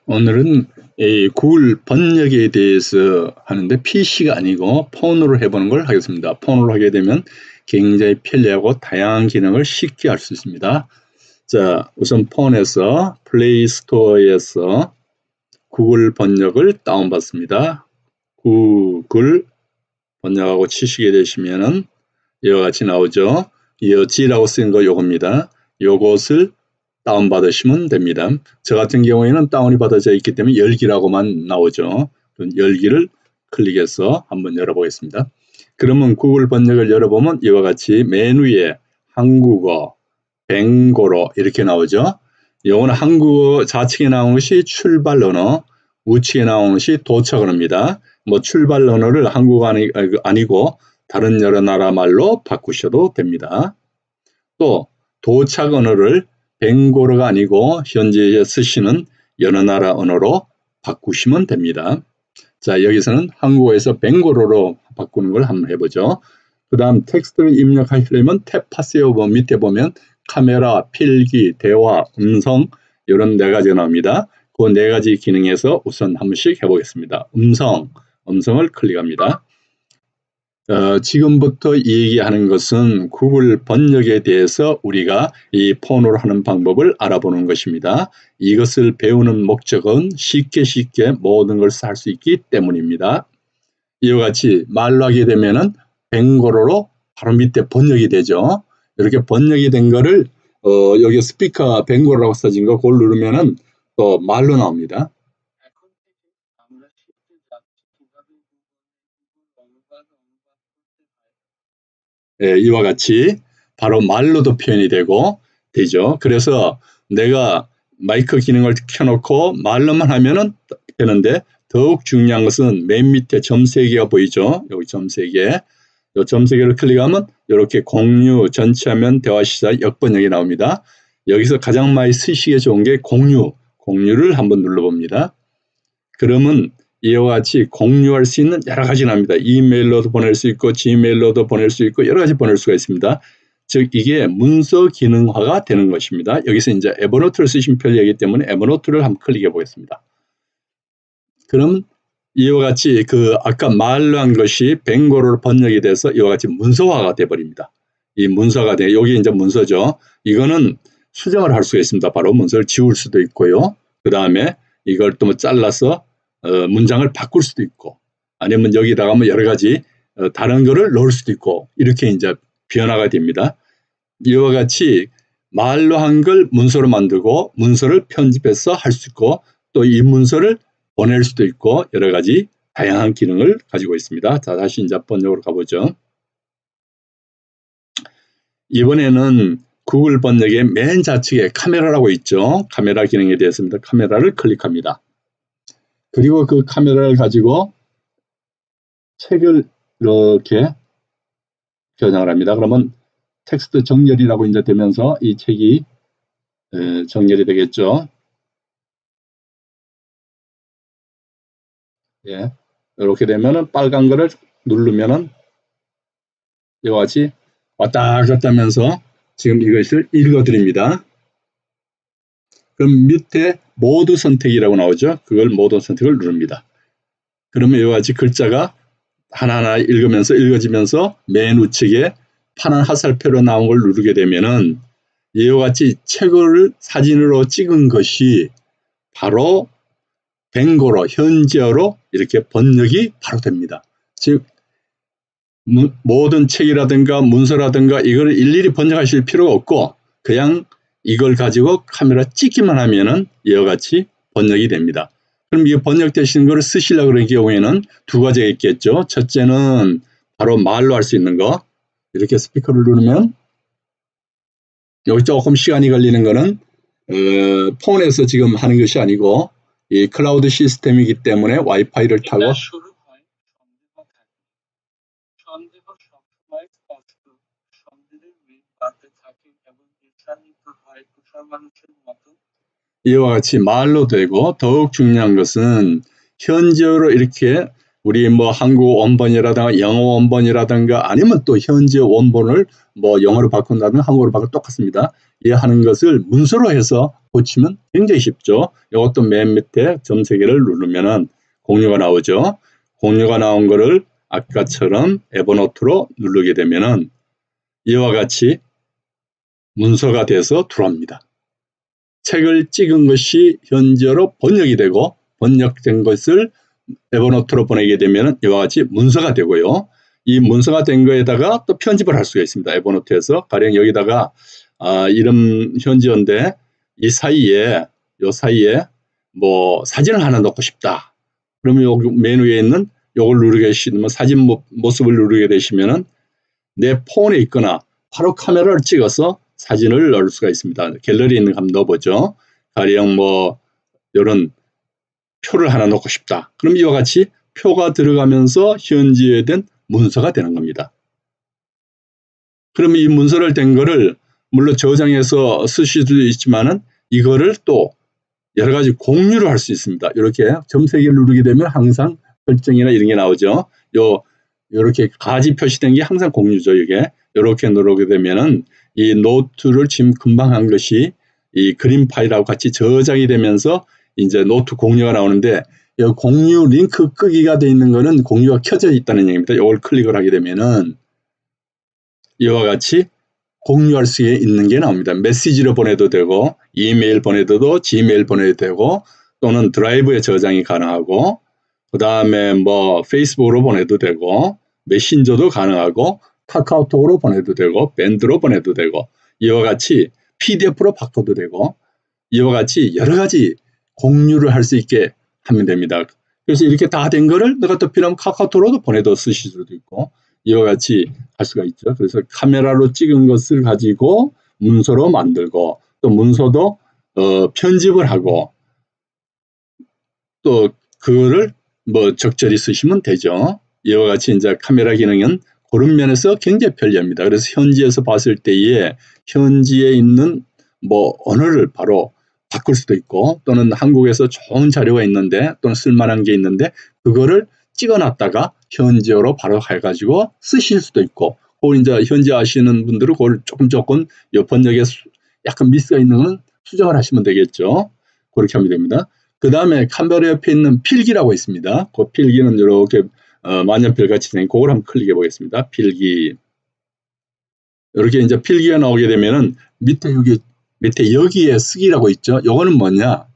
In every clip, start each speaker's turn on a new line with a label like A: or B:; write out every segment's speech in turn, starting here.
A: 오늘은 이 구글 번역에 대해서 하는데 PC가 아니고 폰으로 해보는 걸 하겠습니다. 폰으로 하게 되면 굉장히 편리하고 다양한 기능을 쉽게 할 수 있습니다. 자, 우선 폰에서 플레이스토어에서 구글 번역을 다운받습니다. 구글 번역하고 치시게 되시면은 이와 같이 나오죠. 이 G라고 쓴 거 요겁니다. 요것을 다운받으시면 됩니다. 저 같은 경우에는 다운이 받아져 있기 때문에 열기라고만 나오죠. 열기를 클릭해서 한번 열어보겠습니다. 그러면 구글 번역을 열어보면 이와 같이 메뉴에 한국어, 벵고로 이렇게 나오죠. 이거는 한국어 좌측에 나온 것이 출발 언어, 우측에 나온 것이 도착 언어입니다. 뭐 출발 언어를 한국어 아니고 다른 여러 나라 말로 바꾸셔도 됩니다. 또 도착 언어를 벵고로가 아니고 현재 쓰시는 여러 나라 언어로 바꾸시면 됩니다. 자, 여기서는 한국어에서 벵고로로 바꾸는 걸 한번 해보죠. 그 다음 텍스트를 입력하시려면 탭하세요. 밑에 보면 카메라, 필기, 대화, 음성 이런 네 가지가 나옵니다. 그 네 가지 기능에서 우선 한 번씩 해보겠습니다. 음성을 클릭합니다. 지금부터 얘기하는 것은 구글 번역에 대해서 우리가 이 폰으로 하는 방법을 알아보는 것입니다. 이것을 배우는 목적은 쉽게 모든 것을 할 수 있기 때문입니다. 이와 같이 말로 하게 되면은 벵고로로 바로 밑에 번역이 되죠. 이렇게 번역이 된 거를 여기 스피커 벵고로라고 써진 거 그걸 누르면은 또 말로 나옵니다. 예, 이와 같이 바로 말로도 표현이 되죠. 그래서 내가 마이크 기능을 켜놓고 말로만 하면은 되는데 더욱 중요한 것은 맨 밑에 점 3개가 보이죠. 여기 점 3개. 이 점 3개를 클릭하면 이렇게 공유, 전체 화면, 대화 시작, 역번역이 나옵니다. 여기서 가장 많이 쓰시기에 좋은 게 공유를 한번 눌러봅니다. 그러면 이와 같이 공유할 수 있는 여러 가지 나옵니다. 이메일로도 보낼 수 있고 지메일로도 보낼 수 있고 여러 가지 보낼 수가 있습니다. 즉 이게 문서 기능화가 되는 것입니다. 여기서 이제 에버노트를 쓰시면 편리하기 때문에 에버노트를 한번 클릭해 보겠습니다. 그럼 이와 같이 아까 말로 한 것이 벵고로로 번역이 돼서 이와 같이 문서화가 돼 버립니다. 이 문서가 돼 여기 이제 문서죠. 이거는 수정을 할 수가 있습니다. 바로 문서를 지울 수도 있고요. 그 다음에 이걸 또 잘라서 문장을 바꿀 수도 있고 아니면 여기다가 뭐 여러 가지 다른 거를 넣을 수도 있고 이렇게 이제 변화가 됩니다. 이와 같이 말로 한 걸 문서로 만들고 문서를 편집해서 할 수 있고 또 이 문서를 보낼 수도 있고 여러 가지 다양한 기능을 가지고 있습니다. 자, 다시 이제 번역으로 가보죠. 이번에는 구글 번역의 맨 좌측에 카메라라고 있죠. 카메라 기능에 대해서입니다. 카메라를 클릭합니다. 그리고 그 카메라를 가지고 책을 이렇게 변형을 합니다. 그러면 텍스트 정렬이라고 이제 되면서 이 책이 정렬이 되겠죠. 예, 이렇게 되면은 빨간 거를 누르면은 이와 같이 왔다 갔다 하면서 지금 이것을 읽어드립니다. 그럼 밑에 모두 선택이라고 나오죠. 그걸 모두 선택을 누릅니다. 그러면 이와 같이 글자가 하나하나 읽어지면서 맨 우측에 파란 화살표로 나온 걸 누르게 되면은 이와 같이 책을 사진으로 찍은 것이 바로 벵고로 현지어로 이렇게 번역이 바로 됩니다. 즉 모든 책이라든가 문서라든가 이걸 일일이 번역하실 필요가 없고 그냥 이걸 가지고 카메라 찍기만 하면은 이와 같이 번역이 됩니다. 그럼 이게 번역되시는 걸 쓰시려고 그런 경우에는 두 가지가 있겠죠. 첫째는 바로 말로 할 수 있는 거. 이렇게 스피커를 누르면 여기 조금 시간이 걸리는 거는 폰에서 지금 하는 것이 아니고 이 클라우드 시스템이기 때문에 와이파이를 타고 이와 같이 말로 되고 더욱 중요한 것은 현지어로 이렇게 우리 뭐 한국 원본이라든가 영어 원본이라든가 아니면 또 현지어 원본을 뭐 영어로 바꾼다든가 한국어로 바꾼 똑같습니다. 하는 것을 문서로 해서 고치면 굉장히 쉽죠. 이것도 맨 밑에 점 3개를 누르면은 공유가 나오죠. 공유가 나온 거를 아까처럼 에버노트로 누르게 되면은 이와 같이 문서가 돼서 들어옵니다. 책을 찍은 것이 현지어로 번역이 되고 번역된 것을 에버노트로 보내게 되면 이와 같이 문서가 되고요. 이 문서가 된 거에다가 또 편집을 할 수가 있습니다. 에버노트에서 가령 여기다가 이름 현지어인데 이 사이에 뭐 사진을 하나 넣고 싶다. 그러면 여기 메뉴에 있는 요걸 누르게 되시면 사진 모습을 누르게 되시면은 내 폰에 있거나 바로 카메라를 찍어서 사진을 넣을 수가 있습니다. 갤러리에 있는 거 한번 넣어보죠. 가령 뭐 이런 표를 하나 넣고 싶다. 그럼 이와 같이 표가 들어가면서 현지에 된 문서가 되는 겁니다. 그러면 이 문서를 된 거를 물론 저장해서 쓰실 수도 있지만은 이거를 또 여러 가지 공유를 할 수 있습니다. 이렇게 점 3개를 누르게 되면 항상 설정이나 이런 게 나오죠. 요렇게 가지 표시된 게 항상 공유죠. 이게 이렇게 누르게 되면은 이 노트를 지금 금방 한 것이 이 그림 파일하고 같이 저장이 되면서 이제 노트 공유가 나오는데 이 공유 링크 끄기가 돼 있는 거는 공유가 켜져 있다는 얘기입니다. 이걸 클릭을 하게 되면은 이와 같이 공유할 수 있는 게 나옵니다. 메시지로 보내도 되고 이메일 보내도 되고 지메일 보내도 되고 또는 드라이브에 저장이 가능하고 그 다음에 뭐 페이스북으로 보내도 되고 메신저도 가능하고 카카오톡으로 보내도 되고 밴드로 보내도 되고 이와 같이 PDF로 바꿔도 되고 이와 같이 여러 가지 공유를 할 수 있게 하면 됩니다. 그래서 이렇게 다 된 거를 내가 또 필요하면 카카오톡으로도 보내도 쓰실 수도 있고 이와 같이 할 수가 있죠. 그래서 카메라로 찍은 것을 가지고 문서로 만들고 또 문서도 편집을 하고 또 그거를 뭐 적절히 쓰시면 되죠. 이와 같이 이제 카메라 기능은 그런 면에서 굉장히 편리합니다. 그래서 현지에서 봤을 때에 현지에 있는 뭐 언어를 바로 바꿀 수도 있고 또는 한국에서 좋은 자료가 있는데 또는 쓸만한 게 있는데 그거를 찍어놨다가 현지어로 바로 해가지고 쓰실 수도 있고 그걸 이제 현지 아시는 분들은 그걸 조금 번역에 약간 미스가 있는 건 수정을 하시면 되겠죠. 그렇게 하면 됩니다. 그 다음에 카메라 옆에 있는 필기라고 있습니다. 그 필기는 이렇게 만년필 같이 생긴 그걸 한번 클릭해 보겠습니다. 필기. 이렇게 이제 필기가 나오게 되면은 밑에 여기에 쓰기라고 있죠. 요거는 뭐냐?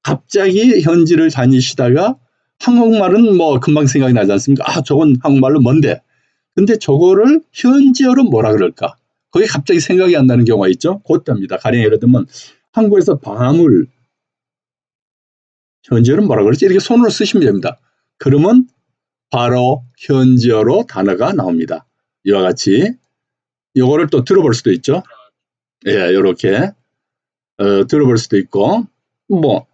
A: 갑자기 현지를 다니시다가 한국말은 뭐 금방 생각이 나지 않습니까? 저건 한국말로 뭔데? 근데 저거를 현지어로 뭐라 그럴까? 그게 갑자기 생각이 안 나는 경우가 있죠. 그때입니다. 가령 예를 들면 한국에서 밤을 현지어는 뭐라 그러지? 이렇게 손으로 쓰시면 됩니다. 그러면 바로 현지어로 단어가 나옵니다. 이와 같이 이거를 또 들어볼 수도 있죠. 예, 이렇게 들어볼 수도 있고 뭐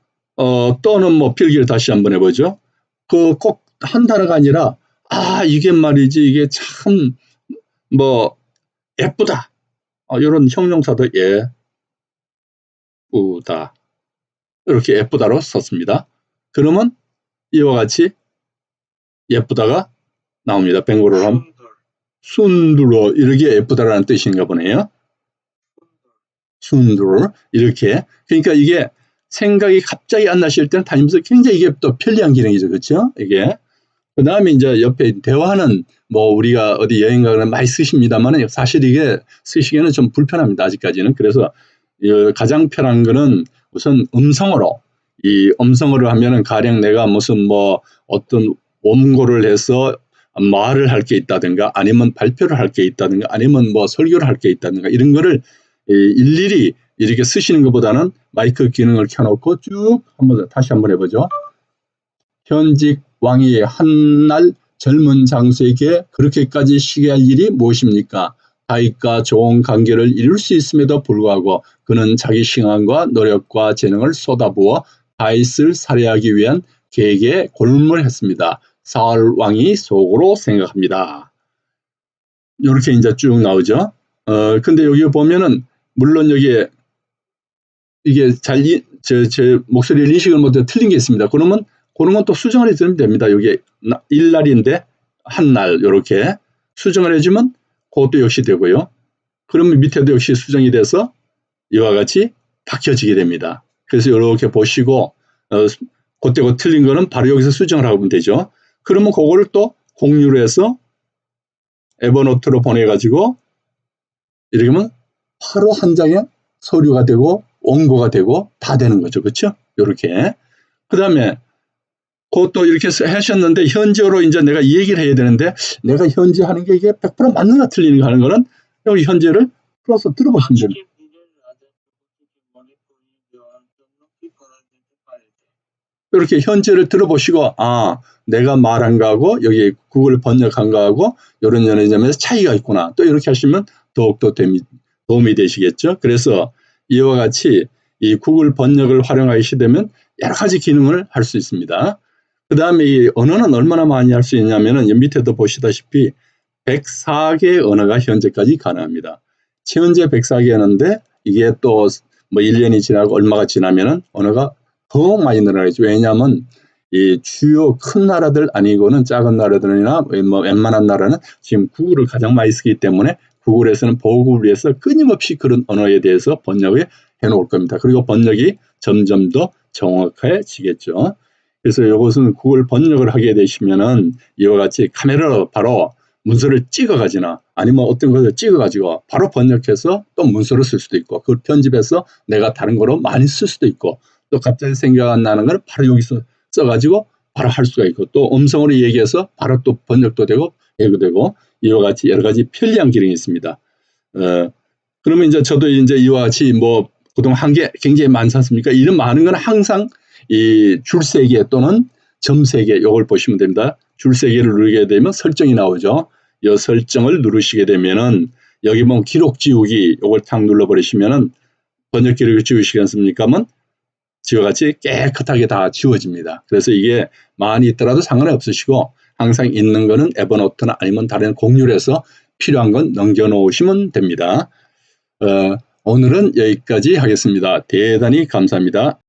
A: 또는 뭐 필기를 다시 한번 해보죠. 그 꼭 한 단어가 아니라 이게 말이지 이게 참 뭐 예쁘다. 이런 형용사도 예쁘다. 이렇게 예쁘다로 썼습니다. 그러면 이와 같이 예쁘다가 나옵니다. 뱅고를 하면 순두러 이렇게 예쁘다라는 뜻인가 보네요. 순두러 이렇게 그러니까 이게 생각이 갑자기 안 나실 때는 다니면서 굉장히 이게 또 편리한 기능이죠. 그렇죠? 이게 그 다음에 이제 옆에 대화는 뭐 우리가 어디 여행 가거나 많이 쓰십니다만 사실 이게 쓰시기에는 좀 불편합니다. 아직까지는. 그래서 가장 편한 거는 우선 음성어로 이 음성어로 하면은 가령 내가 무슨 뭐 어떤 원고를 해서 말을 할 게 있다든가 아니면 발표를 할 게 있다든가 아니면 뭐 설교를 할 게 있다든가 이런 거를 일일이 이렇게 쓰시는 것보다는 마이크 기능을 켜놓고 쭉 다시 한번 해보죠. 현직 왕이 한날 젊은 장수에게 그렇게까지 시기할 일이 무엇입니까? 다윗과 좋은 관계를 이룰 수 있음에도 불구하고 그는 자기 신앙과 노력과 재능을 쏟아부어 다윗을 살해하기 위한 계획에 골몰했습니다. 사울 왕이 속으로 생각합니다. 이렇게 이제 쭉 나오죠. 근데 여기 보면은 물론 여기에 이게 제 목소리를 인식을 못해 틀린 게 있습니다. 그러면 그런 건 또 수정을 해주면 됩니다. 여기 일날인데 한날 이렇게 수정을 해주면 그것도 역시 되고요. 그러면 밑에도 역시 수정이 돼서 이와 같이 바뀌어지게 됩니다. 그래서 이렇게 보시고 그때 그 틀린 거는 바로 여기서 수정을 하면 되죠. 그러면 그거를 또 공유를 해서 에버노트로 보내가지고 이렇게 하면 바로 한 장에 서류가 되고 원고가 되고 다 되는 거죠. 그렇죠? 이렇게. 그 다음에 그것도 이렇게 하셨는데 현재로 이제 내가 이 얘기를 해야 되는데 내가 현재 하는 게 이게 100% 맞는가 틀리는가 하는 거는 여기 현재를 풀어서 들어보시면 됩니다. 이렇게 현재를 들어보시고 내가 말한 거하고 여기 구글 번역한 거하고 이런 점에서 차이가 있구나. 또 이렇게 하시면 더욱더 도움이 되시겠죠. 그래서 이와 같이 이 구글 번역을 활용하시게 되면 여러 가지 기능을 할 수 있습니다. 그 다음에 이 언어는 얼마나 많이 할 수 있냐면은 밑에도 보시다시피 104개 언어가 현재까지 가능합니다. 현재 104개 언어인데 이게 또 뭐 1년이 지나고 얼마가 지나면은 언어가 더 많이 늘어나겠죠. 왜냐하면 이 주요 큰 나라들 아니고는 작은 나라들이나 뭐 웬만한 나라는 지금 구글을 가장 많이 쓰기 때문에 구글에서는 보급을 위해서 끊임없이 그런 언어에 대해서 번역을 해놓을 겁니다. 그리고 번역이 점점 더 정확해지겠죠. 그래서 이것은 구글 번역을 하게 되시면은 이와 같이 카메라로 바로 문서를 찍어가지나 아니면 어떤 것을 찍어가지고 바로 번역해서 또 문서로 쓸 수도 있고 그걸 편집해서 내가 다른 거로 많이 쓸 수도 있고 또 갑자기 생각 안 나는 걸 바로 여기서 써가지고 바로 할 수가 있고 또 음성으로 얘기해서 바로 또 번역도 되고 얘기되고 이와 같이 여러 가지 편리한 기능이 있습니다. 그러면 이제 저도 이제 이와 같이 뭐 그동안 한 게 굉장히 많지 않습니까? 이런 많은 건 항상 이 줄 세 개 또는 점 세 개 이걸 보시면 됩니다. 줄 세 개를 누르게 되면 설정이 나오죠. 이 설정을 누르시게 되면은 여기 보면 기록 지우기 이걸 탁 눌러버리시면은 번역 기록을 지우시겠습니까만 지와 같이 깨끗하게 다 지워집니다. 그래서 이게 많이 있더라도 상관이 없으시고 항상 있는 거는 에버노트나 아니면 다른 공유를 해서 필요한 건 넘겨놓으시면 됩니다. 오늘은 여기까지 하겠습니다. 대단히 감사합니다.